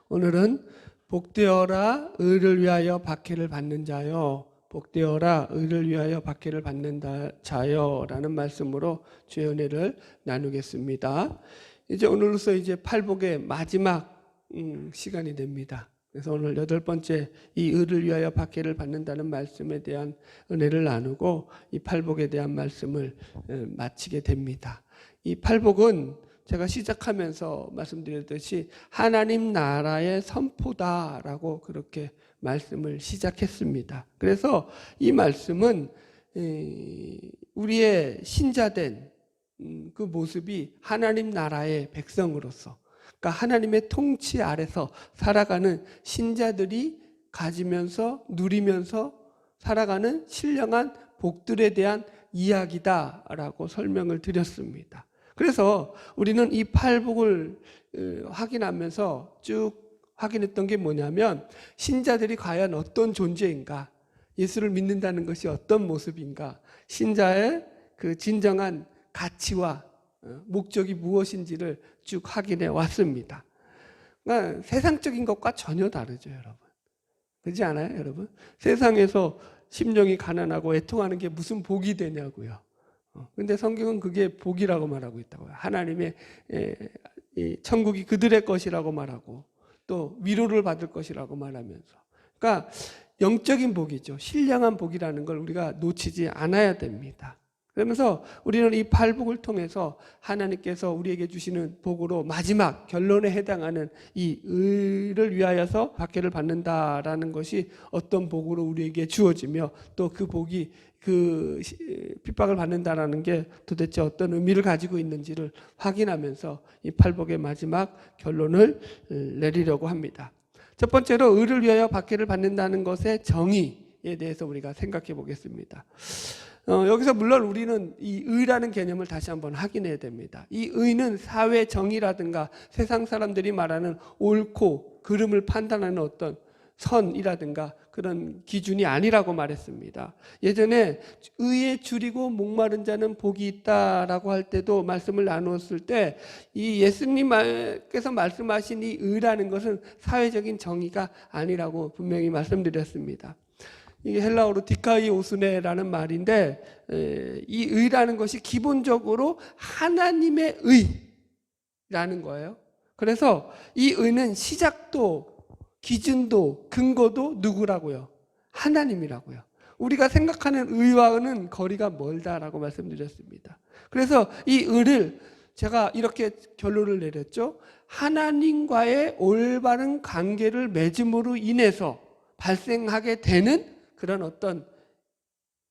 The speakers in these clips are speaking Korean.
오늘은 복되어라 의를 위하여 박해를 받는 자여, 복되어라 의를 위하여 박해를 받는 자여 라는 말씀으로 주의 은혜를 나누겠습니다. 이제 오늘로서 이제 팔복의 마지막 시간이 됩니다. 그래서 오늘 8번째 이 의를 위하여 박해를 받는다는 말씀에 대한 은혜를 나누고 이 팔복에 대한 말씀을 마치게 됩니다. 이 팔복은 제가 시작하면서 말씀드렸듯이 하나님 나라의 선포다라고 그렇게 말씀을 시작했습니다. 그래서 이 말씀은 우리의 신자된 그 모습이 하나님 나라의 백성으로서, 그러니까 하나님의 통치 아래서 살아가는 신자들이 가지면서 누리면서 살아가는 신령한 복들에 대한 이야기다라고 설명을 드렸습니다. 그래서 우리는 이 팔복을 확인하면서 쭉 확인했던 게 뭐냐면, 신자들이 과연 어떤 존재인가, 예수를 믿는다는 것이 어떤 모습인가, 신자의 그 진정한 가치와 목적이 무엇인지를 쭉 확인해 왔습니다. 그러니까 세상적인 것과 전혀 다르죠, 여러분. 그렇지 않아요, 여러분? 세상에서 심령이 가난하고 애통하는 게 무슨 복이 되냐고요. 근데 성경은 그게 복이라고 말하고 있다고요. 하나님의 천국이 그들의 것이라고 말하고 또 위로를 받을 것이라고 말하면서, 그러니까 영적인 복이죠. 신령한 복이라는 걸 우리가 놓치지 않아야 됩니다. 그러면서 우리는 이 팔복을 통해서 하나님께서 우리에게 주시는 복으로 마지막 결론에 해당하는 이 의를 위하여서 박해를 받는다라는 것이 어떤 복으로 우리에게 주어지며, 또 그 복이 그 핍박을 받는다라는 게 도대체 어떤 의미를 가지고 있는지를 확인하면서 이 팔복의 마지막 결론을 내리려고 합니다. 첫 번째로 의를 위하여 박해를 받는다는 것의 정의에 대해서 우리가 생각해 보겠습니다. 여기서 물론 우리는 이 의라는 개념을 다시 한번 확인해야 됩니다. 이 의는 사회 정의라든가 세상 사람들이 말하는 옳고 그름을 판단하는 어떤 선이라든가 그런 기준이 아니라고 말했습니다. 예전에 의에 줄이고 목마른 자는 복이 있다라고 할 때도 말씀을 나누었을 때, 이 예수님께서 말씀하신 이 의라는 것은 사회적인 정의가 아니라고 분명히 말씀드렸습니다. 이게 헬라어로 디카이오스네라는 말인데, 이 의라는 것이 기본적으로 하나님의 의라는 거예요. 그래서 이 의는 시작도 기준도 근거도 누구라고요? 하나님이라고요. 우리가 생각하는 의와는 거리가 멀다라고 말씀드렸습니다. 그래서 이 의를 제가 이렇게 결론을 내렸죠. 하나님과의 올바른 관계를 맺음으로 인해서 발생하게 되는 그런 어떤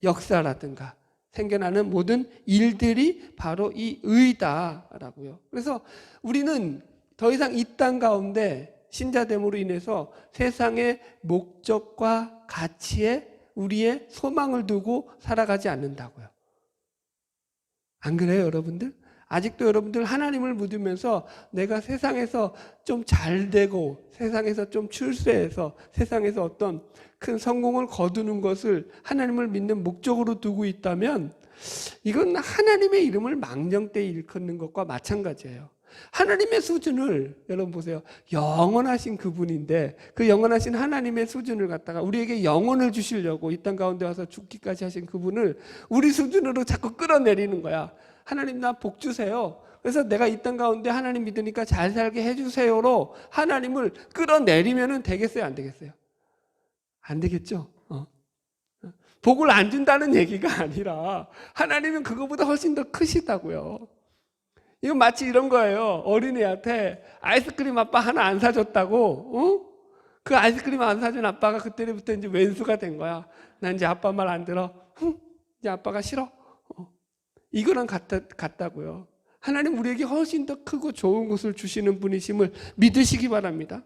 역사라든가 생겨나는 모든 일들이 바로 이 의다라고요. 그래서 우리는 더 이상 이 땅 가운데 신자됨으로 인해서 세상의 목적과 가치에 우리의 소망을 두고 살아가지 않는다고요. 안 그래요, 여러분들? 아직도 여러분들 하나님을 믿으면서 내가 세상에서 좀 잘되고 세상에서 좀 출세해서 세상에서 어떤 큰 성공을 거두는 것을 하나님을 믿는 목적으로 두고 있다면, 이건 하나님의 이름을 망령되이 일컫는 것과 마찬가지예요. 하나님의 수준을, 여러분 보세요. 영원하신 그분인데 그 영원하신 하나님의 수준을 갖다가 우리에게 영혼을 주시려고 이 땅 가운데 와서 죽기까지 하신 그분을 우리 수준으로 자꾸 끌어내리는 거야. 하나님 나 복 주세요. 그래서 내가 이 땅 가운데 하나님 믿으니까 잘 살게 해주세요로 하나님을 끌어내리면 되겠어요, 안 되겠어요? 안 되겠죠? 복을 안 준다는 얘기가 아니라 하나님은 그거보다 훨씬 더 크시다고요. 이건 마치 이런 거예요. 어린애한테 아이스크림 아빠 하나 안 사줬다고, 그 아이스크림 안 사준 아빠가 그때부터 이제 왼수가 된 거야. 난 이제 아빠 말 안 들어. 이제 아빠가 싫어. 이거랑 같다고요. 하나님 우리에게 훨씬 더 크고 좋은 것을 주시는 분이심을 믿으시기 바랍니다.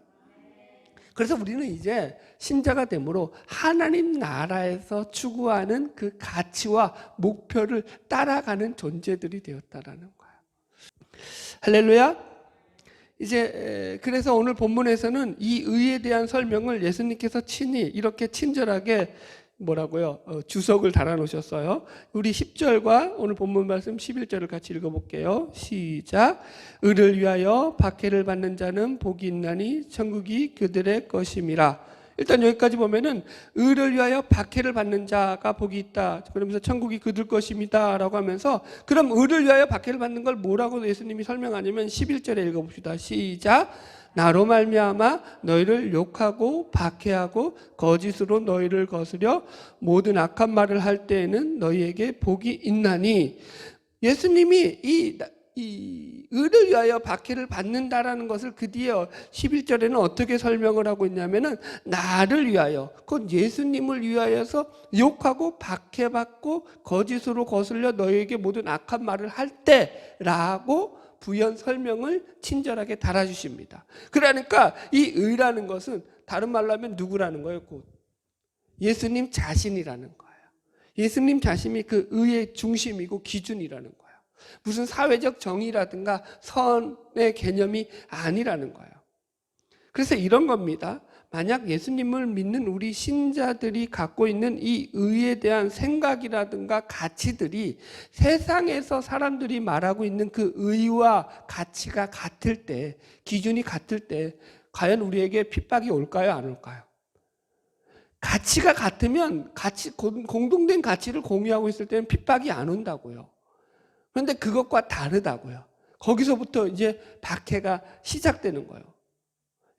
그래서 우리는 이제 신자가 되므로 하나님 나라에서 추구하는 그 가치와 목표를 따라가는 존재들이 되었다라는 거예요. 할렐루야. 이제 그래서 오늘 본문에서는 이 의에 대한 설명을 예수님께서 친히 이렇게 친절하게 뭐라고요? 주석을 달아 놓으셨어요. 우리 10절과 오늘 본문 말씀 11절을 같이 읽어볼게요. 시작. 의를 위하여 박해를 받는 자는 복이 있나니 천국이 그들의 것임이라. 일단 여기까지 보면은 의를 위하여 박해를 받는 자가 복이 있다. 그러면서 천국이 그들 것입니다. 라고 하면서 그럼 의를 위하여 박해를 받는 걸 뭐라고 예수님이 설명하냐면 11절에 읽어봅시다. 시작. 나로 말미암아 너희를 욕하고 박해하고 거짓으로 너희를 거스려 모든 악한 말을 할 때에는 너희에게 복이 있나니. 예수님이 이 의를 위하여 박해를 받는다라는 것을 그 뒤에 11절에는 어떻게 설명을 하고 있냐면은 나를 위하여, 그건 예수님을 위하여서 욕하고 박해받고 거짓으로 거슬려 너희에게 모든 악한 말을 할 때라고 부연 설명을 친절하게 달아주십니다. 그러니까 이 의라는 것은 다른 말로 하면 누구라는 거예요? 곧 예수님 자신이라는 거예요. 예수님 자신이 그 의의 중심이고 기준이라는 거예요. 무슨 사회적 정의라든가 선의 개념이 아니라는 거예요. 그래서 이런 겁니다. 만약 예수님을 믿는 우리 신자들이 갖고 있는 이 의에 대한 생각이라든가 가치들이 세상에서 사람들이 말하고 있는 그 의와 가치가 같을 때, 기준이 같을 때 과연 우리에게 핍박이 올까요? 안 올까요? 가치가 같으면 공동된 가치를 공유하고 있을 때는 핍박이 안 온다고요. 그런데 그것과 다르다고요. 거기서부터 이제 박해가 시작되는 거예요.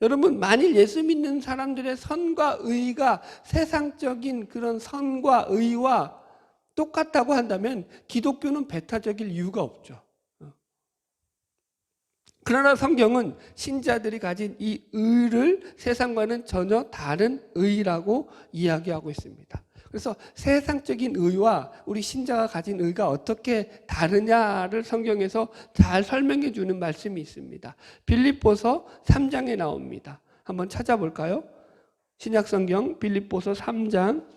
여러분, 만일 예수 믿는 사람들의 선과 의가 세상적인 그런 선과 의와 똑같다고 한다면 기독교는 배타적일 이유가 없죠. 그러나 성경은 신자들이 가진 이 의를 세상과는 전혀 다른 의라고 이야기하고 있습니다. 그래서 세상적인 의와 우리 신자가 가진 의가 어떻게 다르냐를 성경에서 잘 설명해 주는 말씀이 있습니다. 빌립보서 3장에 나옵니다. 한번 찾아볼까요? 신약성경 빌립보서 3장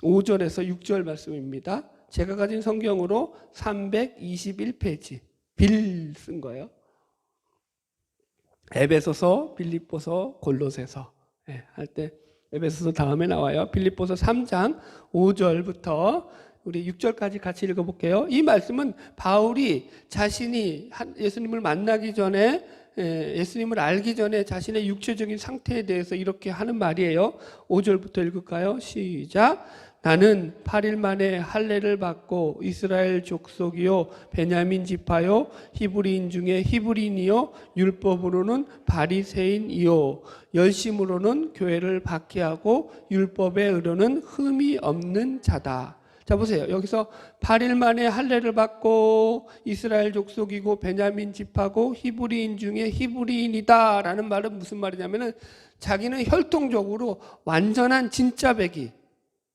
5절에서 6절 말씀입니다. 제가 가진 성경으로 321페이지 빌 쓴 거예요. 에베소서, 빌립보서, 골로새서 할 때 에베소서 다음에 나와요. 빌립보서 3장 5절부터 우리 6절까지 같이 읽어볼게요. 이 말씀은 바울이 자신이 예수님을 만나기 전에, 예수님을 알기 전에 자신의 육체적인 상태에 대해서 이렇게 하는 말이에요. 5절부터 읽을까요? 시작. 나는 8일 만에 할례를 받고 이스라엘 족속이요 베냐민 지파요 히브리인 중에 히브리인이요 율법으로는 바리새인이요 열심으로는 교회를 박해하고 율법의 의로는 흠이 없는 자다. 자 보세요. 여기서 8일 만에 할례를 받고 이스라엘 족속이고 베냐민 지파고 히브리인 중에 히브리인이다 라는 말은 무슨 말이냐면은 자기는 혈통적으로 완전한 진짜 백이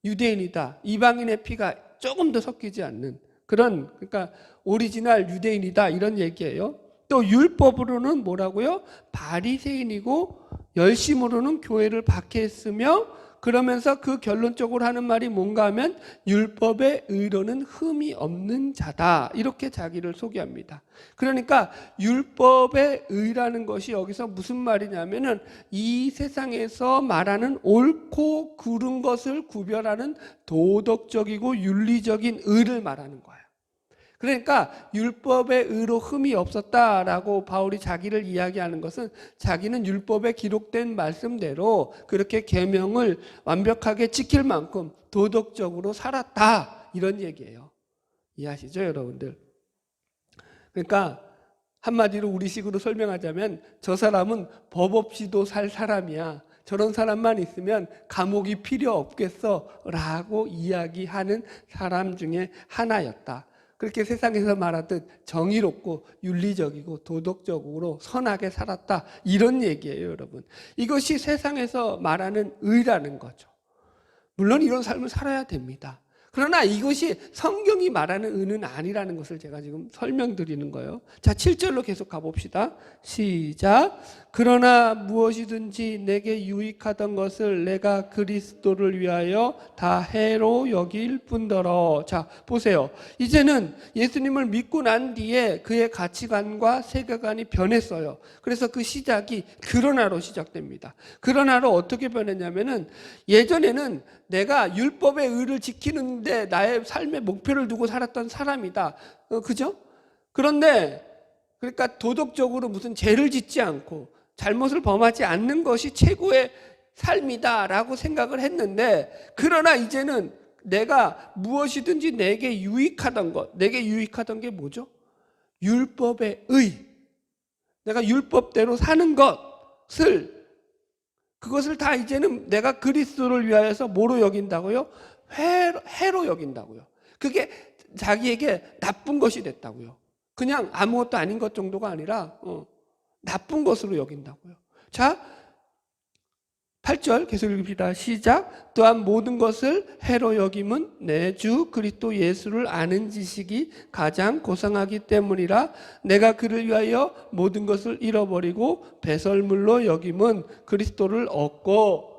유대인이다. 이방인의 피가 조금 더 섞이지 않는 그런, 그러니까 오리지널 유대인이다 이런 얘기예요. 또 율법으로는 뭐라고요? 바리새인이고 열심으로는 교회를 박해했으며, 그러면서 그 결론적으로 하는 말이 뭔가 하면 율법의 의로는 흠이 없는 자다 이렇게 자기를 소개합니다. 그러니까 율법의 의라는 것이 여기서 무슨 말이냐면은 이 세상에서 말하는 옳고 그른 것을 구별하는 도덕적이고 윤리적인 의를 말하는 거예요. 그러니까 율법의 의로 흠이 없었다라고 바울이 자기를 이야기하는 것은 자기는 율법에 기록된 말씀대로 그렇게 계명을 완벽하게 지킬 만큼 도덕적으로 살았다 이런 얘기예요. 이해하시죠, 여러분들? 그러니까 한마디로 우리식으로 설명하자면 저 사람은 법 없이도 살 사람이야. 저런 사람만 있으면 감옥이 필요 없겠어 라고 이야기하는 사람 중에 하나였다. 그렇게 세상에서 말하듯 정의롭고 윤리적이고 도덕적으로 선하게 살았다 이런 얘기예요, 여러분. 이것이 세상에서 말하는 의라는 거죠. 물론 이런 삶을 살아야 됩니다. 그러나 이것이 성경이 말하는 의는 아니라는 것을 제가 지금 설명드리는 거예요. 자, 7절로 계속 가봅시다. 시작. 그러나 무엇이든지 내게 유익하던 것을 내가 그리스도를 위하여 다 해로 여길 뿐더러. 자, 보세요. 이제는 예수님을 믿고 난 뒤에 그의 가치관과 세계관이 변했어요. 그래서 그 시작이 그러나로 시작됩니다. 그러나로 어떻게 변했냐면은, 예전에는 내가 율법의 의를 지키는데 나의 삶의 목표를 두고 살았던 사람이다. 그죠? 그런데 그러니까 도덕적으로 무슨 죄를 짓지 않고 잘못을 범하지 않는 것이 최고의 삶이다라고 생각을 했는데, 그러나 이제는 내가 무엇이든지 내게 유익하던 것, 내게 유익하던 게 뭐죠? 율법의 의. 내가 율법대로 사는 그것을 다 이제는 내가 그리스도를 위하여서 뭐로 여긴다고요? 해로 여긴다고요. 그게 자기에게 나쁜 것이 됐다고요. 그냥 아무것도 아닌 것 정도가 아니라 나쁜 것으로 여긴다고요. 자, 8절 계속 읽읍시다. 시작. 또한 모든 것을 해로 여김은 내 주 그리스도 예수를 아는 지식이 가장 고상하기 때문이라. 내가 그를 위하여 모든 것을 잃어버리고 배설물로 여김은 그리스도를 얻고.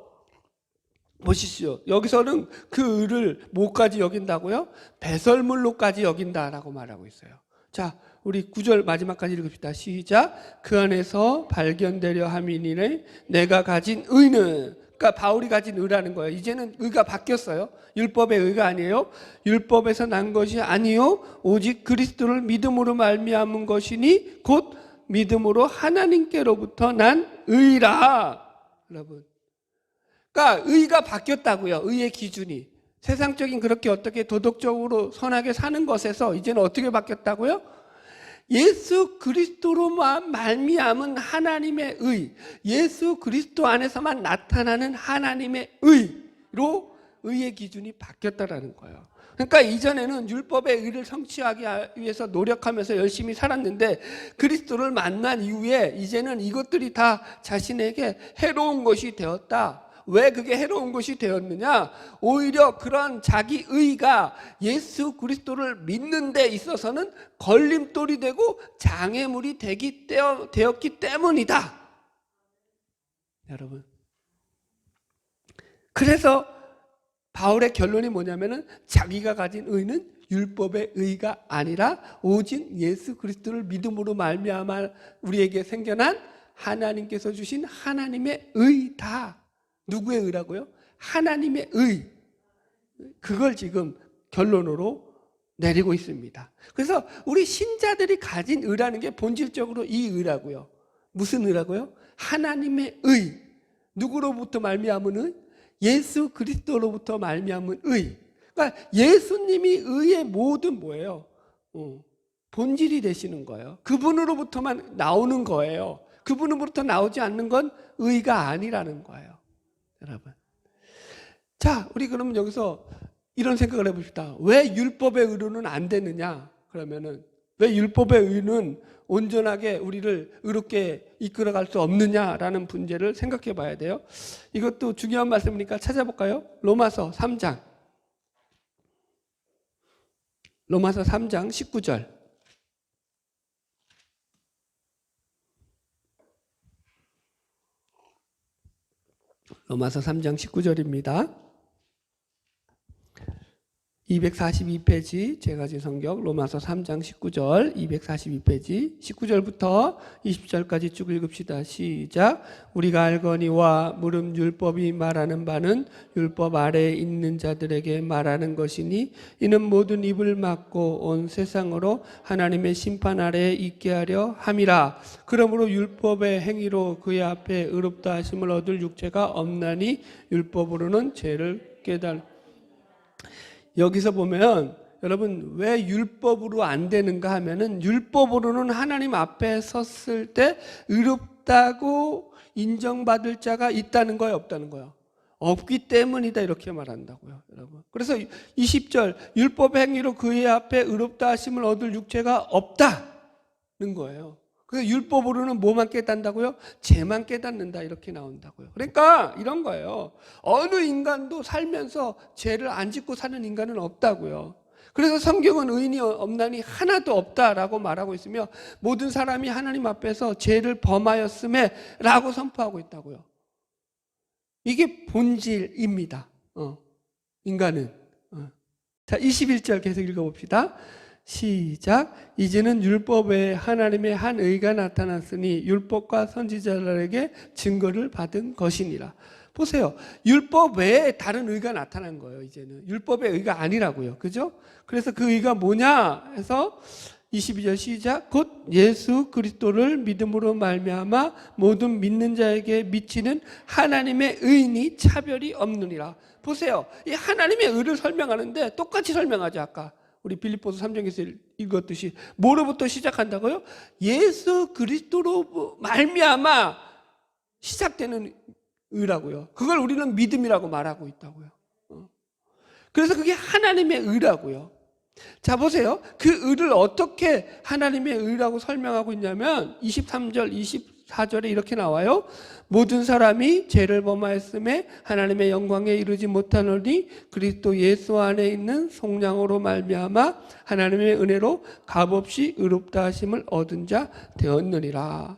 보시죠. 여기서는 그 의를 뭐까지 여긴다고요? 배설물로까지 여긴다라고 말하고 있어요. 자, 우리 9절 마지막까지 읽읍시다. 시작. 그 안에서 발견되려 함이니 내가 가진 의는, 그러니까 바울이 가진 의라는 거예요. 이제는 의가 바뀌었어요. 율법의 의가 아니에요. 율법에서 난 것이 아니요 오직 그리스도를 믿음으로 말미암은 것이니 곧 믿음으로 하나님께로부터 난 의라. 여러분, 그러니까 의가 바뀌었다고요. 의의 기준이 세상적인 그렇게 어떻게 도덕적으로 선하게 사는 것에서 이제는 어떻게 바뀌었다고요? 예수 그리스도로만 말미암은 하나님의 의, 예수 그리스도 안에서만 나타나는 하나님의 의로 의의 기준이 바뀌었다라는 거예요. 그러니까 이전에는 율법의 의를 성취하기 위해서 노력하면서 열심히 살았는데, 그리스도를 만난 이후에 이제는 이것들이 다 자신에게 해로운 것이 되었다. 왜 그게 해로운 것이 되었느냐? 오히려 그런 자기 의가 예수 그리스도를 믿는 데 있어서는 걸림돌이 되고 장애물이 되었기 때문이다. 여러분, 그래서 바울의 결론이 뭐냐면은, 자기가 가진 의는 율법의 의가 아니라 오직 예수 그리스도를 믿음으로 말미암아 우리에게 생겨난 하나님께서 주신 하나님의 의다. 누구의 의라고요? 하나님의 의. 그걸 지금 결론으로 내리고 있습니다. 그래서 우리 신자들이 가진 의라는 게 본질적으로 이 의라고요. 무슨 의라고요? 하나님의 의. 누구로부터 말미암은 의? 예수 그리스도로부터 말미암은 의. 그러니까 예수님이 의의 모든 뭐예요? 본질이 되시는 거예요. 그분으로부터만 나오는 거예요. 그분으로부터 나오지 않는 건 의가 아니라는 거예요. 여러분, 자, 우리 그러면 여기서 이런 생각을 해봅시다. 왜 율법의 의로는 안 되느냐? 그러면은 왜 율법의 의는 온전하게 우리를 의롭게 이끌어갈 수 없느냐라는 문제를 생각해 봐야 돼요. 이것도 중요한 말씀이니까 찾아볼까요? 로마서 3장 19절. 로마서 3장 19절입니다. 242페이지 제가 진 성경 로마서 3장 19절 242페이지 19절부터 20절까지 쭉 읽읍시다. 시작. 우리가 알거니와 무릇 율법이 말하는 바는 율법 아래에 있는 자들에게 말하는 것이니 이는 모든 입을 막고 온 세상으로 하나님의 심판 아래에 있게 하려 함이라. 그러므로 율법의 행위로 그의 앞에 의롭다 하심을 얻을 육체가 없나니 율법으로는 죄를 여기서 보면 여러분, 왜 율법으로 안 되는가 하면은, 율법으로는 하나님 앞에 섰을 때 의롭다고 인정받을 자가 있다는 거예요, 없다는 거예요? 없기 때문이다, 이렇게 말한다고요, 여러분. 그래서 20절, 율법 행위로 그의 앞에 의롭다 하심을 얻을 육체가 없다는 거예요. 그래서 율법으로는 뭐만 깨닫는다고요? 죄만 깨닫는다 이렇게 나온다고요. 그러니까 이런 거예요. 어느 인간도 살면서 죄를 안 짓고 사는 인간은 없다고요. 그래서 성경은 의인이 없나니 하나도 없다라고 말하고 있으며 모든 사람이 하나님 앞에서 죄를 범하였음에 라고 선포하고 있다고요. 이게 본질입니다. 인간은. 자, 21절 계속 읽어봅시다. 시작. 이제는 율법 외에 하나님의 한 의가 나타났으니 율법과 선지자들에게 증거를 받은 것이니라. 보세요. 율법 외에 다른 의가 나타난 거예요. 이제는 율법의 의가 아니라고요. 그죠? 그래서 그 의가 뭐냐 해서 22절 시작. 곧 예수 그리스도를 믿음으로 말미암아 모든 믿는 자에게 미치는 하나님의 의인이 차별이 없느니라. 보세요. 이 하나님의 의를 설명하는데 똑같이 설명하죠. 아까 우리 빌립보서 3장에서 읽었듯이 뭐로부터 시작한다고요? 예수 그리스도로 말미암아 시작되는 의라고요. 그걸 우리는 믿음이라고 말하고 있다고요. 그래서 그게 하나님의 의라고요. 자, 보세요. 그 의를 어떻게 하나님의 의라고 설명하고 있냐면 23절, 24절에 이렇게 나와요. 모든 사람이 죄를 범하였음에 하나님의 영광에 이르지 못하노니 그리스도 예수 안에 있는 속량으로 말미암아 하나님의 은혜로 값없이 의롭다 하심을 얻은 자 되었느니라.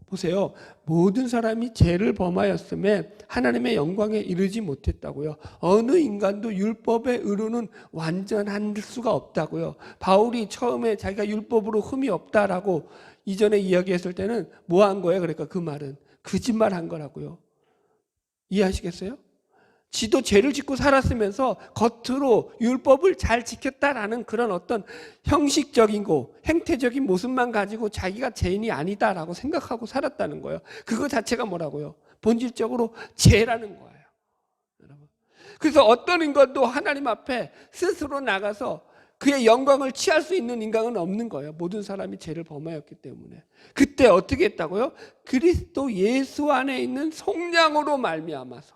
보세요. 모든 사람이 죄를 범하였음에 하나님의 영광에 이르지 못했다고요. 어느 인간도 율법의 의로는 완전할 수가 없다고요. 바울이 처음에 자기가 율법으로 흠이 없다라고 이전에 이야기했을 때는 뭐 한 거예요? 그러니까 그 말은 거짓말 한 거라고요. 이해하시겠어요? 지도 죄를 짓고 살았으면서 겉으로 율법을 잘 지켰다라는 그런 어떤 형식적이고 행태적인 모습만 가지고 자기가 죄인이 아니다라고 생각하고 살았다는 거예요. 그거 자체가 뭐라고요? 본질적으로 죄라는 거예요. 여러분. 그래서 어떤 인간도 하나님 앞에 스스로 나가서 그의 영광을 취할 수 있는 인간은 없는 거예요. 모든 사람이 죄를 범하였기 때문에. 그때 어떻게 했다고요? 그리스도 예수 안에 있는 속량으로 말미암아서.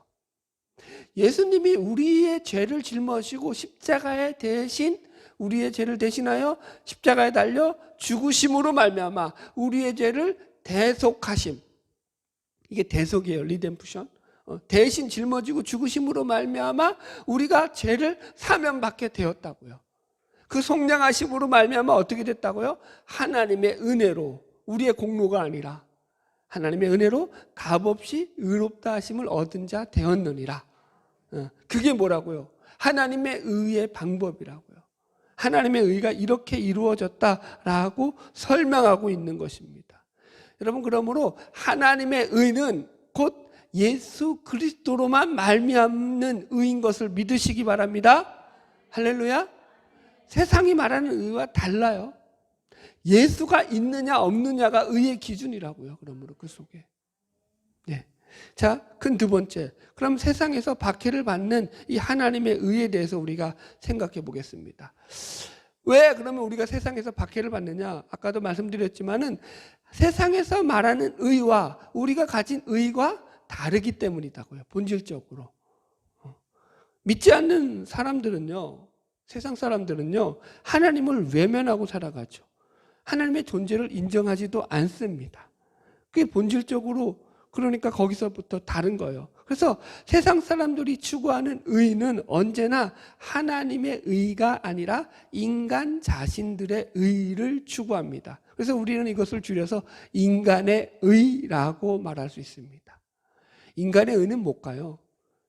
예수님이 우리의 죄를 짊어지고 십자가에 대신 우리의 죄를 대신하여 십자가에 달려 죽으심으로 말미암아 우리의 죄를 대속하심. 이게 대속이에요. 리뎀프션. 대신 짊어지고 죽으심으로 말미암아 우리가 죄를 사면받게 되었다고요. 그 속량하심으로 말미암아 어떻게 됐다고요? 하나님의 은혜로, 우리의 공로가 아니라 하나님의 은혜로 값없이 의롭다 하심을 얻은 자 되었느니라. 그게 뭐라고요? 하나님의 의의 방법이라고요. 하나님의 의가 이렇게 이루어졌다라고 설명하고 있는 것입니다. 여러분, 그러므로 하나님의 의는 곧 예수 그리스도로만 말미암는 의인 것을 믿으시기 바랍니다. 할렐루야. 세상이 말하는 의와 달라요. 예수가 있느냐 없느냐가 의의 기준이라고요. 그러므로 그 속에. 네. 자, 큰 두 번째. 그럼 세상에서 박해를 받는 이 하나님의 의에 대해서 우리가 생각해 보겠습니다. 왜 그러면 우리가 세상에서 박해를 받느냐? 아까도 말씀드렸지만은 세상에서 말하는 의와 우리가 가진 의가 다르기 때문이다고요. 본질적으로. 믿지 않는 사람들은요, 세상 사람들은요, 하나님을 외면하고 살아가죠. 하나님의 존재를 인정하지도 않습니다. 그게 본질적으로 그러니까 거기서부터 다른 거예요. 그래서 세상 사람들이 추구하는 의는 언제나 하나님의 의가 아니라 인간 자신들의 의를 추구합니다. 그래서 우리는 이것을 줄여서 인간의 의라고 말할 수 있습니다. 인간의 의는 뭘까요?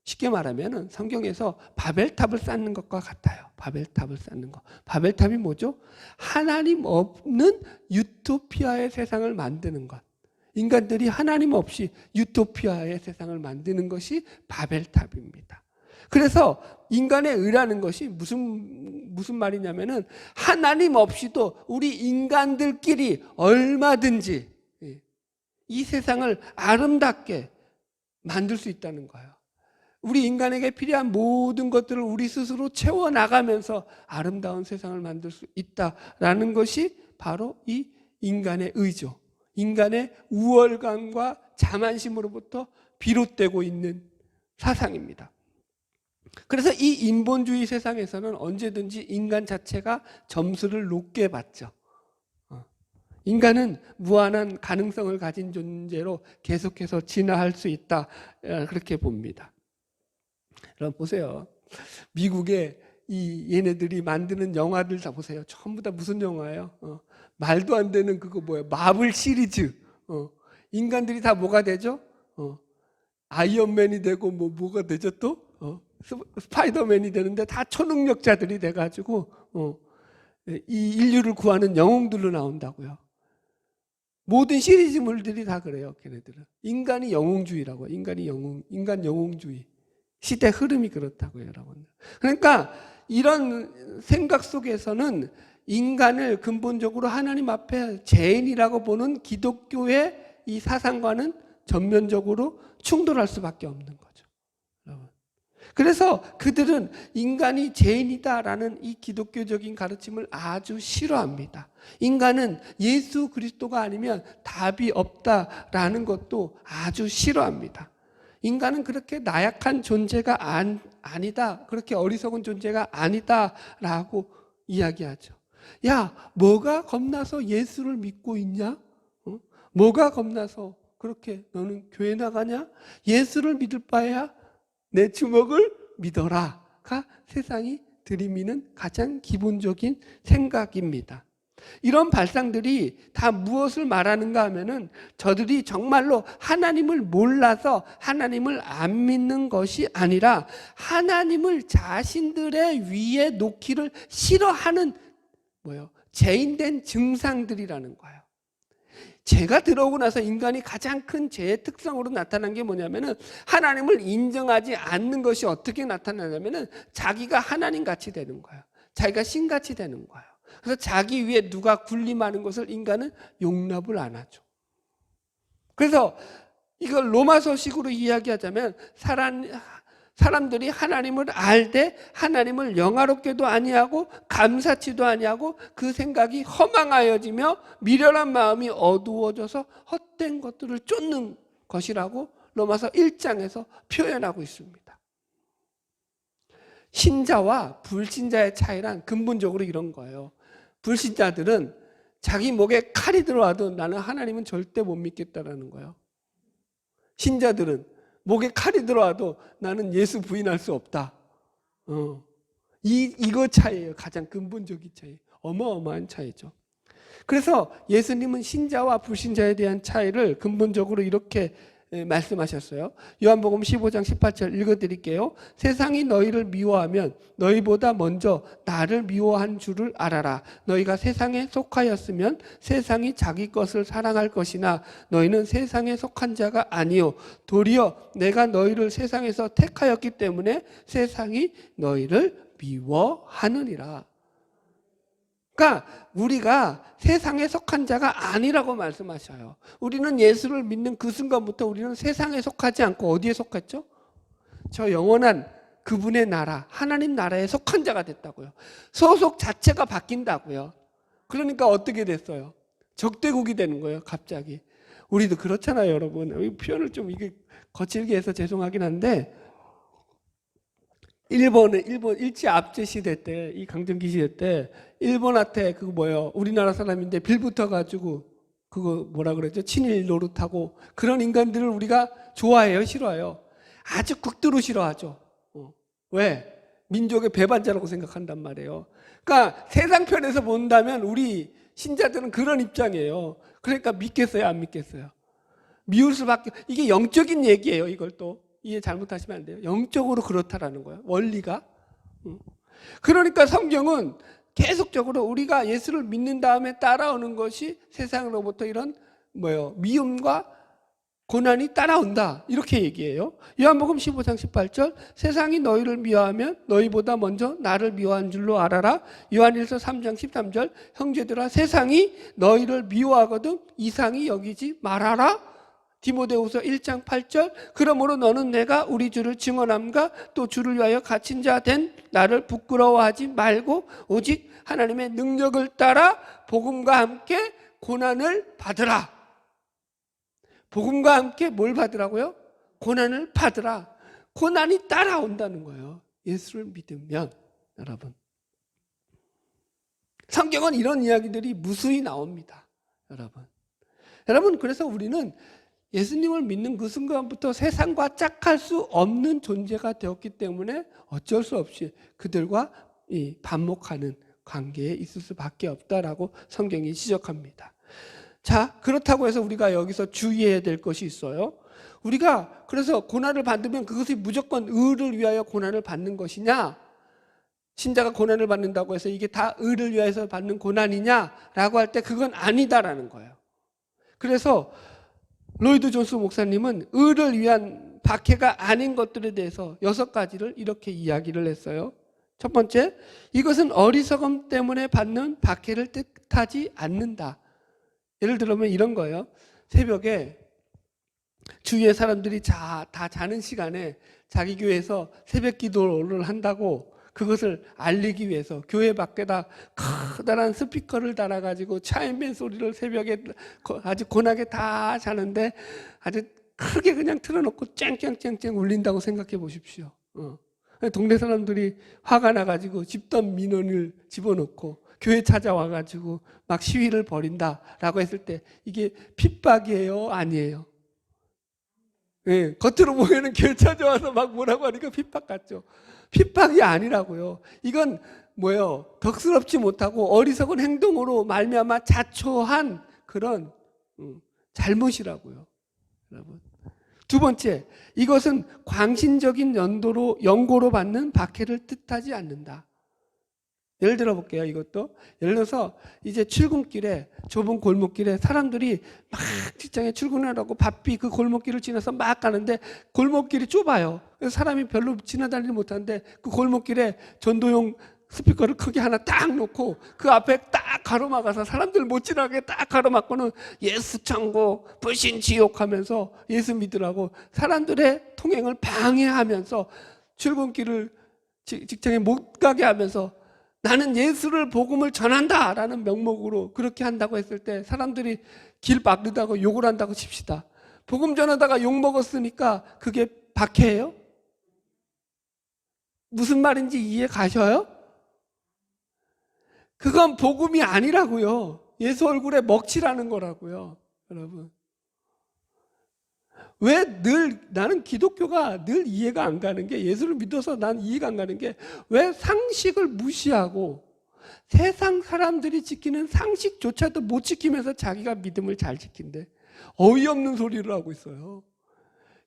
쉽게 말하면 성경에서 바벨탑을 쌓는 것과 같아요. 바벨탑을 쌓는 것. 바벨탑이 뭐죠? 하나님 없는 유토피아의 세상을 만드는 것. 인간들이 하나님 없이 유토피아의 세상을 만드는 것이 바벨탑입니다. 그래서 인간의 의라는 것이 무슨 말이냐면은 하나님 없이도 우리 인간들끼리 얼마든지 이 세상을 아름답게 만들 수 있다는 거예요. 우리 인간에게 필요한 모든 것들을 우리 스스로 채워나가면서 아름다운 세상을 만들 수 있다라는 것이 바로 이 인간의 의죠. 인간의 우월감과 자만심으로부터 비롯되고 있는 사상입니다. 그래서 이 인본주의 세상에서는 언제든지 인간 자체가 점수를 높게 받죠. 인간은 무한한 가능성을 가진 존재로 계속해서 진화할 수 있다. 그렇게 봅니다. 여러분 보세요. 미국의 얘네들이 만드는 영화들 다 보세요. 전부 다 무슨 영화예요? 말도 안 되는 그거 뭐예요? 마블 시리즈. 인간들이 다 뭐가 되죠? 아이언맨이 되고 뭐가 되죠 또? 스파이더맨이 되는데 다 초능력자들이 돼가지고 이 인류를 구하는 영웅들로 나온다고요. 모든 시리즈물들이 다 그래요. 걔네들은 인간이 영웅주의라고. 인간 영웅주의. 시대 흐름이 그렇다고요, 여러분. 그러니까 이런 생각 속에서는 인간을 근본적으로 하나님 앞에 죄인이라고 보는 기독교의 이 사상과는 전면적으로 충돌할 수밖에 없는 거죠. 여러분. 그래서 그들은 인간이 죄인이다라는 이 기독교적인 가르침을 아주 싫어합니다. 인간은 예수 그리스도가 아니면 답이 없다라는 것도 아주 싫어합니다. 인간은 그렇게 나약한 존재가 아니다. 그렇게 어리석은 존재가 아니다라고 이야기하죠. 야, 뭐가 겁나서 예수를 믿고 있냐? 뭐가 겁나서 그렇게 너는 교회 나가냐? 예수를 믿을 바에야 내 주먹을 믿어라가 세상이 들이미는 가장 기본적인 생각입니다. 이런 발상들이 다 무엇을 말하는가 하면은 저들이 정말로 하나님을 몰라서 하나님을 안 믿는 것이 아니라 하나님을 자신들의 위에 놓기를 싫어하는 죄인된 증상들이라는 거예요. 죄가 들어오고 나서 인간이 가장 큰 죄의 특성으로 나타난 게 뭐냐면은 하나님을 인정하지 않는 것이 어떻게 나타나냐면은 자기가 하나님 같이 되는 거예요. 자기가 신같이 되는 거예요. 그래서 자기 위에 누가 군림하는 것을 인간은 용납을 안 하죠. 그래서 이걸 로마서식으로 이야기하자면 사람들이 하나님을 알되 하나님을 영화롭게도 아니하고 감사치도 아니하고 그 생각이 허망하여지며 미련한 마음이 어두워져서 헛된 것들을 쫓는 것이라고 로마서 1장에서 표현하고 있습니다. 신자와 불신자의 차이란 근본적으로 이런 거예요. 불신자들은 자기 목에 칼이 들어와도 나는 하나님은 절대 못 믿겠다라는 거예요. 신자들은 목에 칼이 들어와도 나는 예수 부인할 수 없다. 이거 차이예요. 가장 근본적인 차이. 어마어마한 차이죠. 그래서 예수님은 신자와 불신자에 대한 차이를 근본적으로 이렇게 말씀하셨어요. 요한복음 15장 18절 읽어드릴게요. 세상이 너희를 미워하면 너희보다 먼저 나를 미워한 줄을 알아라. 너희가 세상에 속하였으면 세상이 자기 것을 사랑할 것이나 너희는 세상에 속한 자가 아니요 도리어 내가 너희를 세상에서 택하였기 때문에 세상이 너희를 미워하느니라. 그러니까 우리가 세상에 속한 자가 아니라고 말씀하셔요. 우리는 예수를 믿는 그 순간부터 우리는 세상에 속하지 않고 어디에 속했죠? 저 영원한 그분의 나라, 하나님 나라에 속한 자가 됐다고요. 소속 자체가 바뀐다고요. 그러니까 어떻게 됐어요? 적대국이 되는 거예요, 갑자기. 우리도 그렇잖아요, 여러분. 이 표현을 좀 이게 거칠게 해서 죄송하긴 한데 일본 일제 압제 시대 때, 이 강점기 시대 때 일본한테 그거 뭐예요? 우리나라 사람인데 빌붙어 가지고 그거 뭐라 그러죠? 친일 노릇하고 그런 인간들을 우리가 좋아해요, 싫어해요? 아주 극도로 싫어하죠. 왜? 민족의 배반자라고 생각한단 말이에요. 그러니까 세상 편에서 본다면 우리 신자들은 그런 입장이에요. 그러니까 믿겠어요, 안 믿겠어요? 미울 수밖에. 이게 영적인 얘기예요. 이걸 또 이해 잘못하시면 안 돼요. 영적으로 그렇다라는 거예요. 원리가. 그러니까 성경은 계속적으로 우리가 예수를 믿는 다음에 따라오는 것이 세상으로부터 이런 미움과 고난이 따라온다. 이렇게 얘기해요. 요한복음 15장 18절 세상이 너희를 미워하면 너희보다 먼저 나를 미워한 줄로 알아라. 요한일서 3장 13절 형제들아 세상이 너희를 미워하거든 이상히 여기지 말아라. 디모데후서 1장 8절 그러므로 너는 내가 우리 주를 증언함과 또 주를 위하여 갇힌 자 된 나를 부끄러워하지 말고 오직 하나님의 능력을 따라 복음과 함께 고난을 받으라. 복음과 함께 뭘 받으라고요? 고난을 받으라. 고난이 따라온다는 거예요. 예수를 믿으면. 여러분 성경은 이런 이야기들이 무수히 나옵니다. 여러분, 그래서 우리는 예수님을 믿는 그 순간부터 세상과 짝할 수 없는 존재가 되었기 때문에 어쩔 수 없이 그들과 반목하는 관계에 있을 수밖에 없다라고 성경이 지적합니다. 자, 그렇다고 해서 우리가 여기서 주의해야 될 것이 있어요. 우리가 그래서 고난을 받으면 그것이 무조건 의를 위하여 고난을 받는 것이냐, 신자가 고난을 받는다고 해서 이게 다 의를 위해서 받는 고난이냐라고 할 때 그건 아니다라는 거예요. 그래서 로이드 존스 목사님은 의를 위한 박해가 아닌 것들에 대해서 6가지를 이렇게 이야기를 했어요. 첫 번째, 이것은 어리석음 때문에 받는 박해를 뜻하지 않는다. 예를 들면 이런 거예요. 새벽에 주위의 사람들이 다 자는 시간에 자기 교회에서 새벽 기도를 한다고 그것을 알리기 위해서 교회 밖에다 커다란 스피커를 달아가지고 차인밴 소리를 새벽에 아주 고나게 다 자는데 아주 크게 그냥 틀어놓고 쨍쨍쨍쨍 울린다고 생각해 보십시오. 동네 사람들이 화가 나가지고 집단 민원을 집어넣고 교회 찾아와가지고 막 시위를 벌인다라고 했을 때 이게 핍박이에요? 아니에요? 네, 겉으로 보면은 교회 찾아와서 막 뭐라고 하니까 핍박 같죠. 핍박이 아니라고요. 이건 뭐예요? 덕스럽지 못하고 어리석은 행동으로 말미암아 자초한 그런 잘못이라고요. 여러분. 두 번째, 이것은 광신적인 연고로 받는 박해를 뜻하지 않는다. 예를 들어 볼게요. 이것도 예를 들어서 이제 출근길에 좁은 골목길에 사람들이 막 직장에 출근하라고 바삐 그 골목길을 지나서 막 가는데 골목길이 좁아요. 그래서 사람이 별로 지나다니지 못하는데 그 골목길에 전도용 스피커를 크게 하나 딱 놓고 그 앞에 딱 가로막아서 사람들 못 지나게 딱 가로막고는 예수 천국 불신 지옥 하면서 예수 믿으라고 사람들의 통행을 방해하면서 출근길을 직장에 못 가게 하면서 나는 예수를 복음을 전한다라는 명목으로 그렇게 한다고 했을 때 사람들이 길 막는다고 욕을 한다고 칩시다. 복음 전하다가 욕 먹었으니까 그게 박해예요? 무슨 말인지 이해 가셔요? 그건 복음이 아니라고요. 예수 얼굴에 먹칠하는 거라고요. 여러분. 왜 나는 기독교가 늘 이해가 안 가는 게 예수를 믿어서 난 이해가 안 가는 게 왜 상식을 무시하고 세상 사람들이 지키는 상식조차도 못 지키면서 자기가 믿음을 잘 지킨대. 어이없는 소리를 하고 있어요.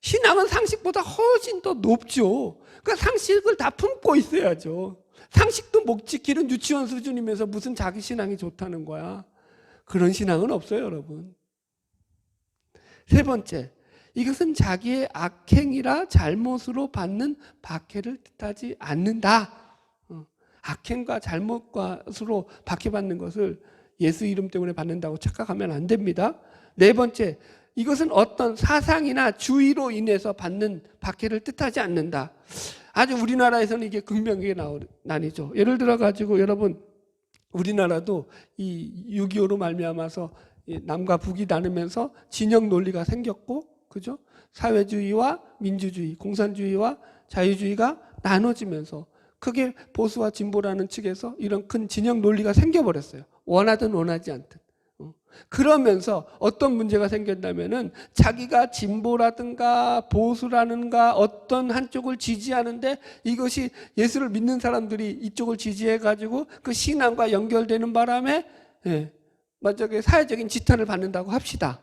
신앙은 상식보다 훨씬 더 높죠. 그러니까 상식을 다 품고 있어야죠. 상식도 못 지키는 유치원 수준이면서 무슨 자기 신앙이 좋다는 거야. 그런 신앙은 없어요, 여러분. 세 번째, 이것은 자기의 악행이라 잘못으로 받는 박해를 뜻하지 않는다. 악행과 잘못으로 박해받는 것을 예수 이름 때문에 받는다고 착각하면 안 됩니다. 네 번째, 이것은 어떤 사상이나 주의로 인해서 받는 박해를 뜻하지 않는다. 아주 우리나라에서는 이게 극명하게 나뉘죠. 예를 들어 가지고 여러분, 우리나라도 이 6.25로 말미암아서 남과 북이 나누면서 진영 논리가 생겼고, 그죠? 사회주의와 민주주의, 공산주의와 자유주의가 나눠지면서 크게 보수와 진보라는 측에서 이런 큰 진영 논리가 생겨버렸어요. 원하든 원하지 않든. 그러면서 어떤 문제가 생겼냐면은 자기가 진보라든가 보수라든가 어떤 한쪽을 지지하는데 이것이 예수를 믿는 사람들이 이쪽을 지지해가지고 그 신앙과 연결되는 바람에 만약에 사회적인 지탄을 받는다고 합시다.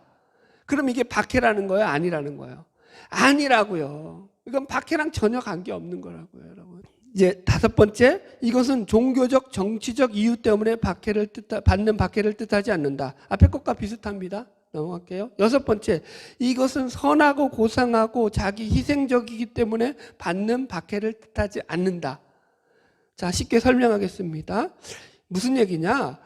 그럼 이게 박해라는 거예요? 아니라는 거예요? 아니라고요. 이건 박해랑 전혀 관계없는 거라고요, 여러분. 이제 다섯 번째, 이것은 종교적, 정치적 이유 때문에 받는 박해를 뜻하지 않는다. 앞에 것과 비슷합니다. 넘어갈게요. 여섯 번째, 이것은 선하고 고상하고 자기 희생적이기 때문에 받는 박해를 뜻하지 않는다. 자, 쉽게 설명하겠습니다. 무슨 얘기냐?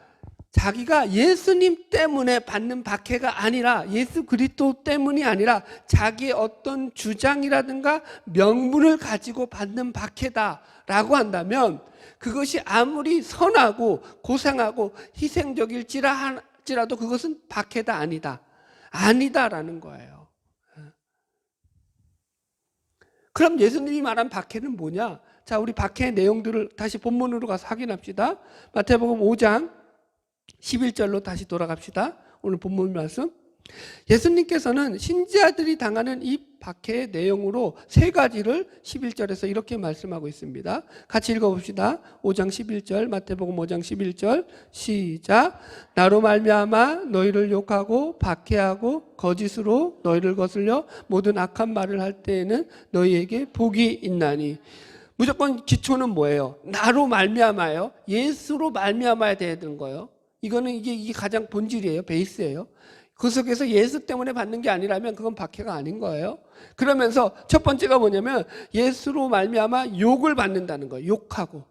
자기가 예수님 때문에 받는 박해가 아니라 예수 그리스도 때문이 아니라 자기의 어떤 주장이라든가 명분을 가지고 받는 박해다라고 한다면 그것이 아무리 선하고 고상하고 희생적일지라도 그것은 박해다 아니다라는 거예요. 그럼 예수님이 말한 박해는 뭐냐? 자, 우리 박해의 내용들을 다시 본문으로 가서 확인합시다. 마태복음 5장 11절로 다시 돌아갑시다. 오늘 본문 말씀. 예수님께서는 신자들이 당하는 이 박해의 내용으로 세 가지를 11절에서 이렇게 말씀하고 있습니다. 같이 읽어봅시다. 5장 11절, 마태복음 5장 11절 시작. 나로 말미암아 너희를 욕하고 박해하고 거짓으로 너희를 거슬려 모든 악한 말을 할 때에는 너희에게 복이 있나니. 무조건 기초는 뭐예요? 나로 말미암아요. 예수로 말미암아야 되는 거예요. 이거는 이게 가장 본질이에요. 베이스예요. 그 속에서 예수 때문에 받는 게 아니라면 그건 박해가 아닌 거예요. 그러면서 첫 번째가 뭐냐면 예수로 말미암아 욕을 받는다는 거예요. 욕하고.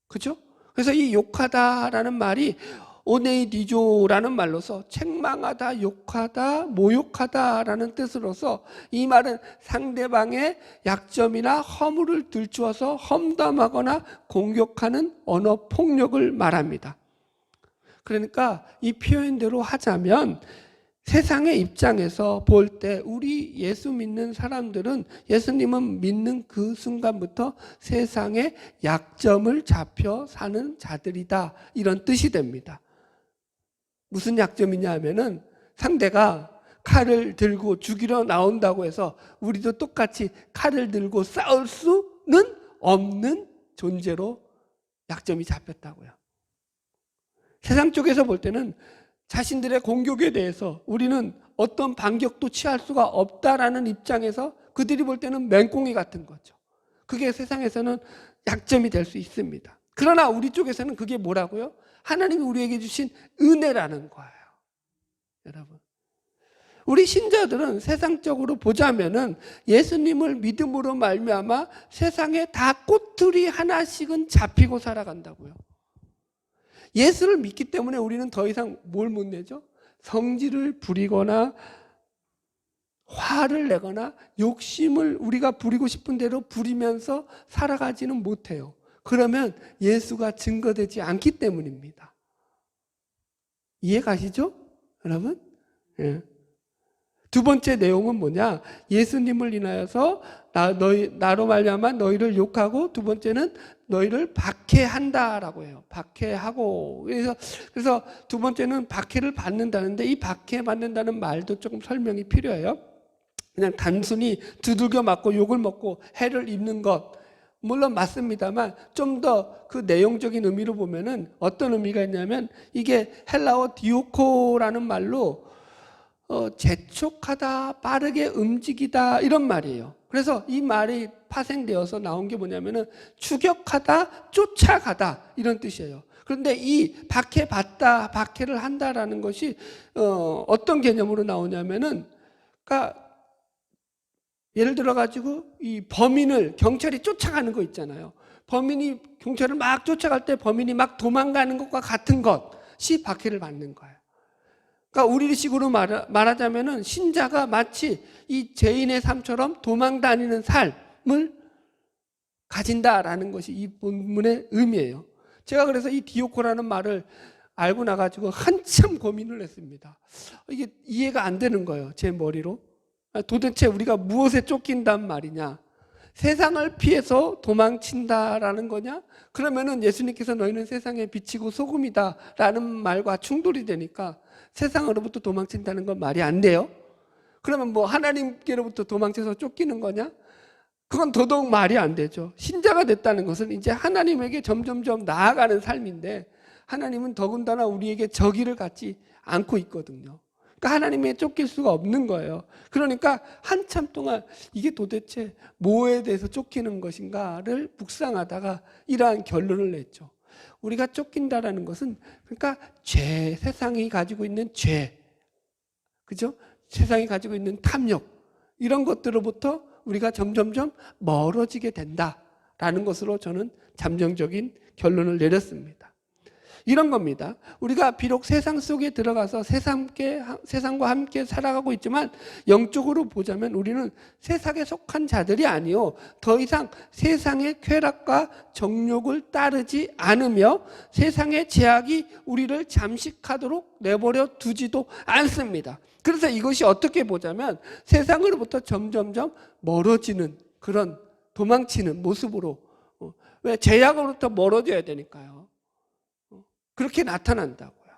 그렇죠? 그래서 이 욕하다라는 말이 오네이디조라는 말로서 책망하다, 욕하다, 모욕하다라는 뜻으로서 이 말은 상대방의 약점이나 허물을 들추어서 험담하거나 공격하는 언어 폭력을 말합니다. 그러니까 이 표현대로 하자면 세상의 입장에서 볼 때 우리 예수 믿는 사람들은 예수님은 믿는 그 순간부터 세상의 약점을 잡혀 사는 자들이다, 이런 뜻이 됩니다. 무슨 약점이냐 하면은 상대가 칼을 들고 죽이러 나온다고 해서 우리도 똑같이 칼을 들고 싸울 수는 없는 존재로 약점이 잡혔다고요. 세상 쪽에서 볼 때는 자신들의 공격에 대해서 우리는 어떤 반격도 취할 수가 없다라는 입장에서 그들이 볼 때는 맹꽁이 같은 거죠. 그게 세상에서는 약점이 될 수 있습니다. 그러나 우리 쪽에서는 그게 뭐라고요? 하나님이 우리에게 주신 은혜라는 거예요. 여러분, 우리 신자들은 세상적으로 보자면은 예수님을 믿음으로 말미암아 세상에 다 꼬투리 하나씩은 잡히고 살아간다고요. 예수를 믿기 때문에 우리는 더 이상 뭘 못 내죠? 성질을 부리거나 화를 내거나 욕심을 우리가 부리고 싶은 대로 부리면서 살아가지는 못해요. 그러면 예수가 증거되지 않기 때문입니다. 이해 가시죠? 여러분? 예. 두 번째 내용은 뭐냐? 예수님을 인하여서 나로 말미암아 너희를 욕하고, 두 번째는 너희를 박해한다라고 해요. 박해하고. 그래서 두 번째는 박해를 받는다는데, 이 박해받는다는 말도 조금 설명이 필요해요. 그냥 단순히 두들겨 맞고 욕을 먹고 해를 입는 것, 물론 맞습니다만 좀 더 그 내용적인 의미로 보면은 어떤 의미가 있냐면, 이게 헬라어 디오코라는 말로 재촉하다, 빠르게 움직이다, 이런 말이에요. 그래서 이 말이 파생되어서 나온 게 뭐냐면은 추격하다, 쫓아가다, 이런 뜻이에요. 그런데 이 박해받다, 박해를 한다라는 것이 어떤 개념으로 나오냐면은, 그러니까 예를 들어 가지고 이 범인을 경찰이 쫓아가는 거 있잖아요. 범인이 경찰을 막 쫓아갈 때 범인이 막 도망가는 것과 같은 것이 박해를 받는 거예요. 그러니까 우리식으로 말하자면은 신자가 마치 이 죄인의 삶처럼 도망 다니는 삶을 가진다라는 것이 이 본문의 의미예요. 제가 그래서 이 디오코라는 말을 알고 나가지고 한참 고민을 했습니다. 이게 이해가 안 되는 거예요, 제 머리로. 도대체 우리가 무엇에 쫓긴단 말이냐? 세상을 피해서 도망친다라는 거냐? 그러면은 예수님께서 너희는 세상의 빛이고 소금이다라는 말과 충돌이 되니까 세상으로부터 도망친다는 건 말이 안 돼요. 그러면 뭐 하나님께로부터 도망쳐서 쫓기는 거냐? 그건 더더욱 말이 안 되죠. 신자가 됐다는 것은 이제 하나님에게 점점점 나아가는 삶인데, 하나님은 더군다나 우리에게 저기를 갖지 않고 있거든요. 그러니까 하나님에 쫓길 수가 없는 거예요. 그러니까 한참 동안 이게 도대체 뭐에 대해서 쫓기는 것인가를 묵상하다가 이러한 결론을 냈죠. 우리가 쫓긴다라는 것은, 그러니까 죄, 세상이 가지고 있는 죄, 그죠? 세상이 가지고 있는 탐욕, 이런 것들로부터 우리가 점점점 멀어지게 된다라는 것으로 저는 잠정적인 결론을 내렸습니다. 이런 겁니다. 우리가 비록 세상 속에 들어가서 세상과 함께 살아가고 있지만, 영적으로 보자면 우리는 세상에 속한 자들이 아니요, 더 이상 세상의 쾌락과 정욕을 따르지 않으며 세상의 제약이 우리를 잠식하도록 내버려 두지도 않습니다. 그래서 이것이 어떻게 보자면 세상으로부터 점점점 멀어지는, 그런 도망치는 모습으로, 왜? 제약으로부터 멀어져야 되니까요. 그렇게 나타난다고요.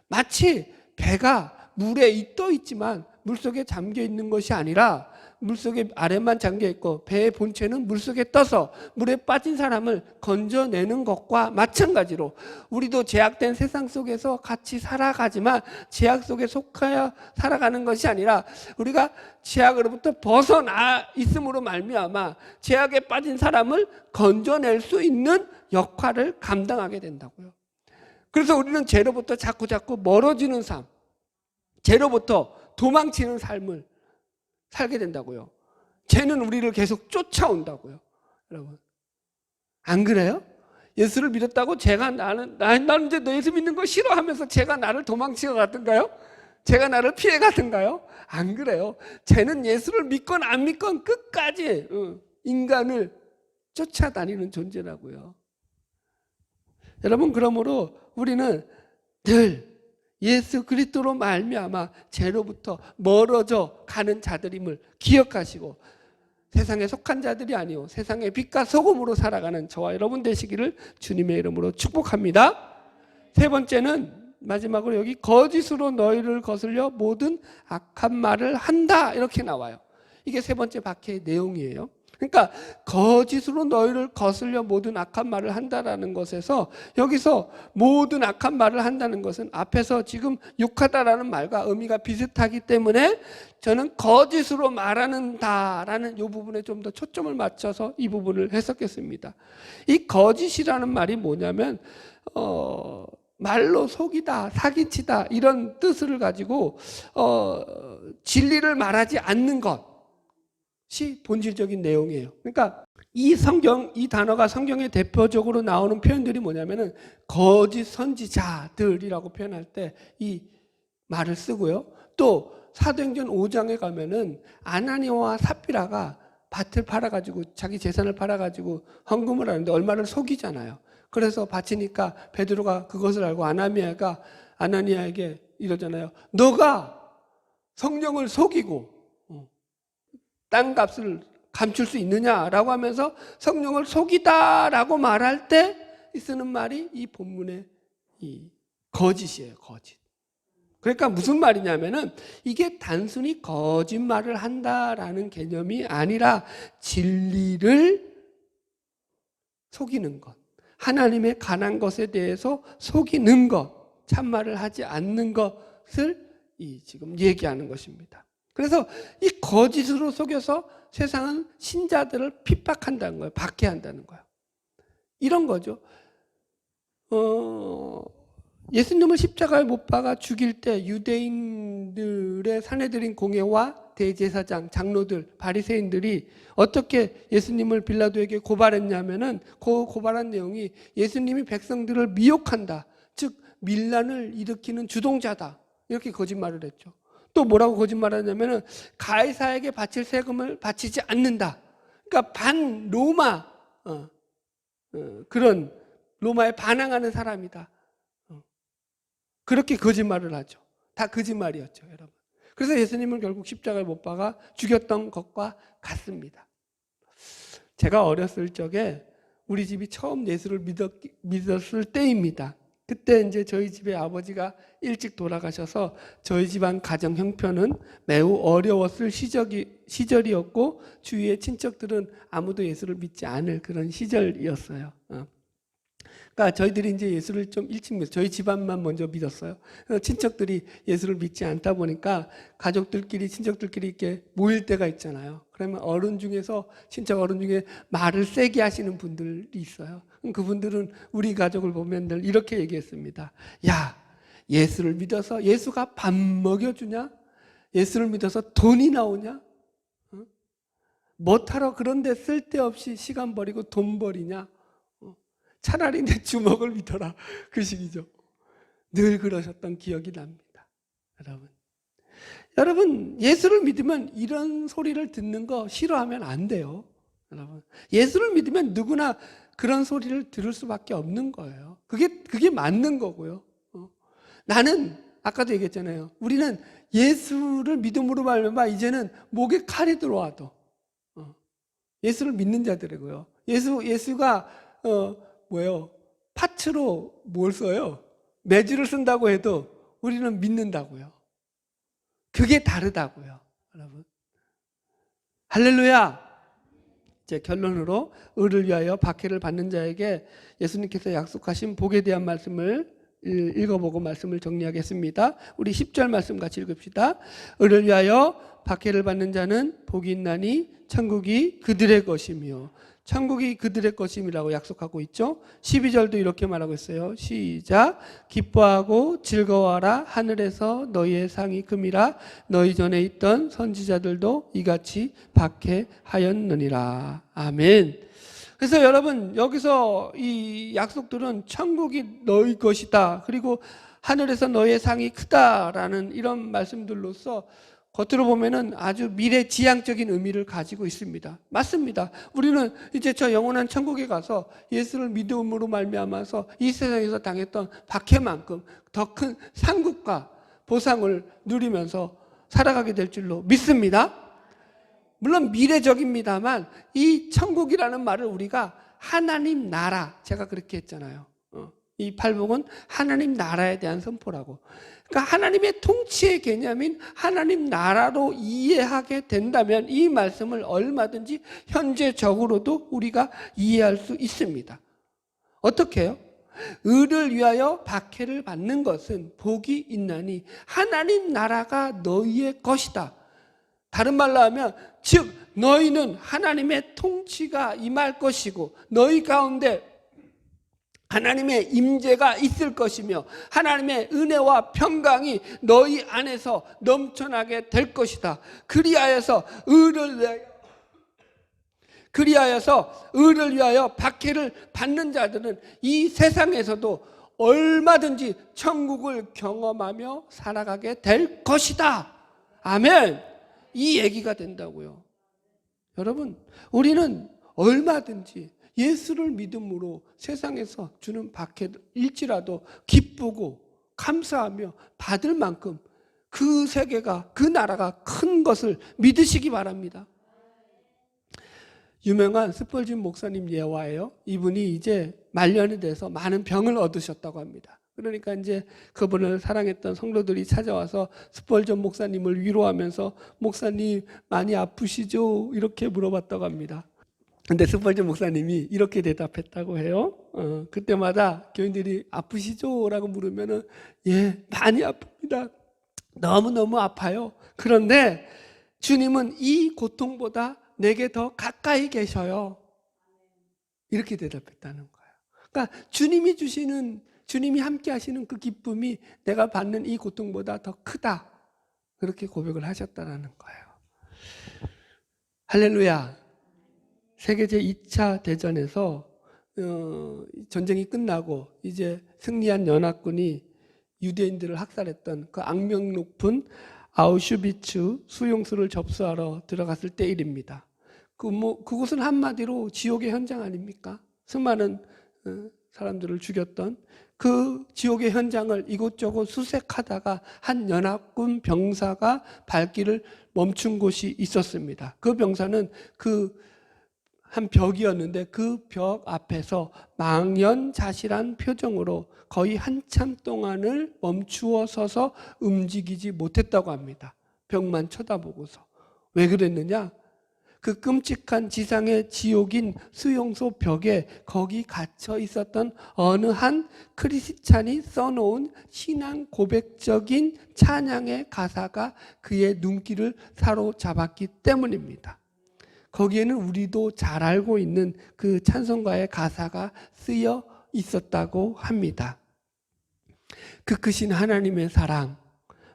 마치 배가 물에 떠 있지만 물속에 잠겨 있는 것이 아니라 물속에 아래만 잠겨 있고 배의 본체는 물속에 떠서 물에 빠진 사람을 건져내는 것과 마찬가지로 우리도 제약된 세상 속에서 같이 살아가지만 제약 속에 속하여 살아가는 것이 아니라 우리가 제약으로부터 벗어나 있음으로 말미암아 제약에 빠진 사람을 건져낼 수 있는 역할을 감당하게 된다고요. 그래서 우리는 죄로부터 자꾸 멀어지는 삶, 죄로부터 도망치는 삶을 살게 된다고요. 죄는 우리를 계속 쫓아온다고요. 여러분, 안 그래요? 예수를 믿었다고 죄가 나는 이제 너 예수 믿는 거 싫어하면서 죄가 나를 도망치고 갔던가요? 죄가 나를 피해 갔던가요? 안 그래요. 죄는 예수를 믿건 안 믿건 끝까지 인간을 쫓아다니는 존재라고요. 여러분, 그러므로 우리는 늘 예수 그리스도로 말미암아 죄로부터 멀어져 가는 자들임을 기억하시고 세상에 속한 자들이 아니요 세상의 빛과 소금으로 살아가는 저와 여러분 되시기를 주님의 이름으로 축복합니다. 세 번째는 마지막으로 여기 거짓으로 너희를 거슬려 모든 악한 말을 한다 이렇게 나와요. 이게 세 번째 박해의 내용이에요. 그러니까 거짓으로 너희를 거슬려 모든 악한 말을 한다라는 것에서 여기서 모든 악한 말을 한다는 것은 앞에서 지금 욕하다라는 말과 의미가 비슷하기 때문에 저는 거짓으로 말하는다라는 이 부분에 좀 더 초점을 맞춰서 이 부분을 해석했습니다. 이 거짓이라는 말이 뭐냐면 말로 속이다, 사기치다 이런 뜻을 가지고 진리를 말하지 않는 것이 본질적인 내용이에요. 그러니까 이 단어가 성경에 대표적으로 나오는 표현들이 뭐냐면은 거짓 선지자들이라고 표현할 때 이 말을 쓰고요. 또 사도행전 5장에 가면은 아나니아와 삽비라가 밭을 팔아가지고 자기 재산을 팔아가지고 헌금을 하는데 얼마를 속이잖아요. 그래서 바치니까 베드로가 그것을 알고 아나니아에게 이러잖아요. 너가 성령을 속이고 땅값을 감출 수 있느냐라고 하면서 성령을 속이다라고 말할 때 쓰는 말이 이 본문의 이 거짓이에요. 거짓. 그러니까 무슨 말이냐면은 이게 단순히 거짓말을 한다라는 개념이 아니라 진리를 속이는 것, 하나님의 관한 것에 대해서 속이는 것, 참말을 하지 않는 것을 지금 얘기하는 것입니다. 그래서 이 거짓으로 속여서 세상은 신자들을 핍박한다는 거예요. 박해한다는 거예요. 이런 거죠. 예수님을 십자가에 못 박아 죽일 때 유대인들의 사내들인 공회와 대제사장, 장로들, 바리새인들이 어떻게 예수님을 빌라도에게 고발했냐면은 그 고발한 내용이 예수님이 백성들을 미혹한다. 즉 밀란을 일으키는 주동자다. 이렇게 거짓말을 했죠. 또 뭐라고 거짓말하냐면은 가이사에게 바칠 세금을 바치지 않는다. 그러니까 반 로마 그런 로마에 반항하는 사람이다. 그렇게 거짓말을 하죠. 다 거짓말이었죠, 여러분. 그래서 예수님을 결국 십자가에 못 박아 죽였던 것과 같습니다. 제가 어렸을 적에 우리 집이 처음 예수를 믿었을 때입니다. 그때 이제 저희 집의 아버지가 일찍 돌아가셔서 저희 집안 가정 형편은 매우 어려웠을 시절이었고 주위의 친척들은 아무도 예수를 믿지 않을 그런 시절이었어요. 그러니까 저희들이 이제 예수를 좀 일찍 믿었어요. 저희 집안만 먼저 믿었어요. 친척들이 예수를 믿지 않다 보니까 가족들끼리 친척들끼리 이렇게 모일 때가 있잖아요. 그러면 친척 어른 중에 말을 세게 하시는 분들이 있어요. 그분들은 우리 가족을 보면 늘 이렇게 얘기했습니다. 야, 예수를 믿어서 예수가 밥 먹여주냐? 예수를 믿어서 돈이 나오냐? 뭐하러 그런데 쓸데없이 시간 버리고 돈 버리냐? 차라리 내 주먹을 믿어라. 그 식이죠. 늘 그러셨던 기억이 납니다. 여러분 예수를 믿으면 이런 소리를 듣는 거 싫어하면 안 돼요. 여러분 예수를 믿으면 누구나 그런 소리를 들을 수밖에 없는 거예요. 그게 맞는 거고요. 나는 아까도 얘기했잖아요. 우리는 예수를 믿음으로 말미암아 이제는 목에 칼이 들어와도 예수를 믿는 자들이고요. 예수가 파츠로 뭘 써요? 매주를 쓴다고 해도 우리는 믿는다고요. 그게 다르다고요, 여러분. 할렐루야. 이제 결론으로 의를 위하여 박해를 받는 자에게 예수님께서 약속하신 복에 대한 말씀을 읽어보고 말씀을 정리하겠습니다. 우리 10절 말씀 같이 읽읍시다. 의를 위하여 박해를 받는 자는 복이 있나니 천국이 그들의 것이며, 천국이 그들의 것임이라고 약속하고 있죠. 12절도 이렇게 말하고 있어요. 시작. 기뻐하고 즐거워하라. 하늘에서 너희의 상이 큼이라. 너희 전에 있던 선지자들도 이같이 박해하였느니라. 아멘. 그래서 여러분, 여기서 이 약속들은 천국이 너희 것이다, 그리고 하늘에서 너희의 상이 크다라는 이런 말씀들로서 겉으로 보면은 아주 미래지향적인 의미를 가지고 있습니다. 맞습니다. 우리는 이제 저 영원한 천국에 가서 예수를 믿음으로 말미암아서 이 세상에서 당했던 박해만큼 더 큰 상급과 보상을 누리면서 살아가게 될 줄로 믿습니다. 물론 미래적입니다만 이 천국이라는 말을 우리가 하나님 나라, 제가 그렇게 했잖아요. 이 팔복은 하나님 나라에 대한 선포라고. 그러니까 하나님의 통치의 개념인 하나님 나라로 이해하게 된다면 이 말씀을 얼마든지 현재적으로도 우리가 이해할 수 있습니다. 어떻게 해요? 의를 위하여 박해를 받는 것은 복이 있나니 하나님 나라가 너희의 것이다. 다른 말로 하면, 즉 너희는 하나님의 통치가 임할 것이고 너희 가운데 하나님의 임재가 있을 것이며 하나님의 은혜와 평강이 너희 안에서 넘쳐나게 될 것이다. 그리하여서 의를 위하여 박해를 받는 자들은 이 세상에서도 얼마든지 천국을 경험하며 살아가게 될 것이다. 아멘. 이 얘기가 된다고요. 여러분, 우리는 얼마든지 예수를 믿음으로 세상에서 주는 박해일지라도 기쁘고 감사하며 받을 만큼 그 세계가, 그 나라가 큰 것을 믿으시기 바랍니다. 유명한 스펄전 목사님 예화예요. 이분이 이제 말년이 돼서 많은 병을 얻으셨다고 합니다. 그러니까 이제 그분을 사랑했던 성도들이 찾아와서 스펄전 목사님을 위로하면서, 목사님 많이 아프시죠? 이렇게 물어봤다고 합니다. 근데 스펄전 목사님이 이렇게 대답했다고 해요. 그때마다 교인들이 아프시죠? 라고 물으면은, 예, 많이 아픕니다. 너무너무 아파요. 그런데 주님은 이 고통보다 내게 더 가까이 계셔요. 이렇게 대답했다는 거예요. 그러니까 주님이 함께 하시는 그 기쁨이 내가 받는 이 고통보다 더 크다. 그렇게 고백을 하셨다는 거예요. 할렐루야. 세계 제2차 대전에서 전쟁이 끝나고 이제 승리한 연합군이 유대인들을 학살했던 그 악명 높은 아우슈비츠 수용소를 접수하러 들어갔을 때 일입니다. 그곳은 한마디로 지옥의 현장 아닙니까? 수많은 사람들을 죽였던 그 지옥의 현장을 이곳저곳 수색하다가 한 연합군 병사가 발길을 멈춘 곳이 있었습니다. 그 병사는 한 벽이었는데 그 벽 앞에서 망연자실한 표정으로 거의 한참 동안을 멈추어 서서 움직이지 못했다고 합니다. 벽만 쳐다보고서. 왜 그랬느냐? 그 끔찍한 지상의 지옥인 수용소 벽에 거기 갇혀 있었던 어느 한 크리스찬이 써놓은 신앙 고백적인 찬양의 가사가 그의 눈길을 사로잡았기 때문입니다. 거기에는 우리도 잘 알고 있는 그 찬송가의 가사가 쓰여 있었다고 합니다. 그 크신 하나님의 사랑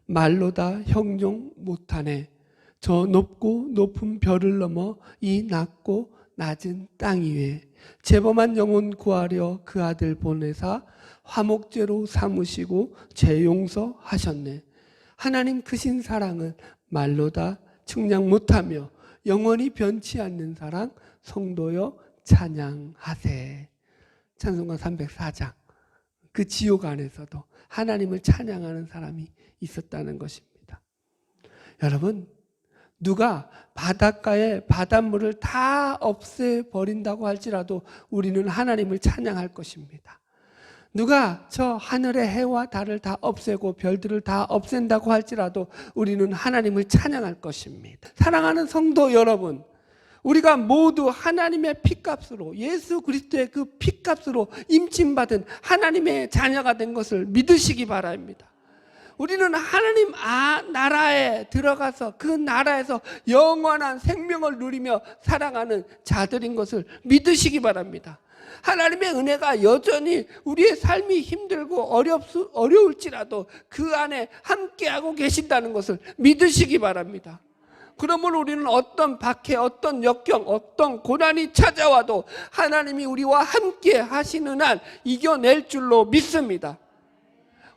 말로 다 형용 못하네. 저 높고 높은 별을 넘어 이 낮고 낮은 땅 위에 죄범한 영혼 구하려 그 아들 보내사 화목제로 삼으시고 죄 용서하셨네. 하나님 크신 사랑은 말로 다 측량 못하며 영원히 변치 않는 사랑 성도여 찬양하세. 찬송가 304장. 그 지옥 안에서도 하나님을 찬양하는 사람이 있었다는 것입니다. 여러분, 누가 바닷가에 바닷물을 다 없애버린다고 할지라도 우리는 하나님을 찬양할 것입니다. 누가 저 하늘의 해와 달을 다 없애고 별들을 다 없앤다고 할지라도 우리는 하나님을 찬양할 것입니다. 사랑하는 성도 여러분, 우리가 모두 하나님의 피값으로, 예수 그리스도의 그 피값으로 임침받은 하나님의 자녀가 된 것을 믿으시기 바랍니다. 우리는 하나님 나라에 들어가서 그 나라에서 영원한 생명을 누리며 살아가는 자들인 것을 믿으시기 바랍니다. 하나님의 은혜가 여전히 우리의 삶이 힘들고 어려울지라도 그 안에 함께하고 계신다는 것을 믿으시기 바랍니다. 그러면 우리는 어떤 박해, 어떤 역경, 어떤 고난이 찾아와도 하나님이 우리와 함께 하시는 한 이겨낼 줄로 믿습니다.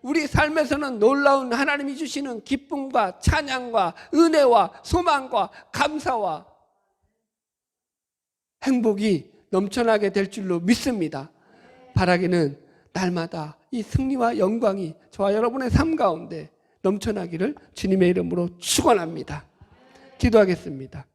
우리 삶에서는 놀라운 하나님이 주시는 기쁨과 찬양과 은혜와 소망과 감사와 행복이 넘쳐나게 될 줄로 믿습니다. 바라기는 날마다 이 승리와 영광이 저와 여러분의 삶 가운데 넘쳐나기를 주님의 이름으로 축원합니다. 기도하겠습니다.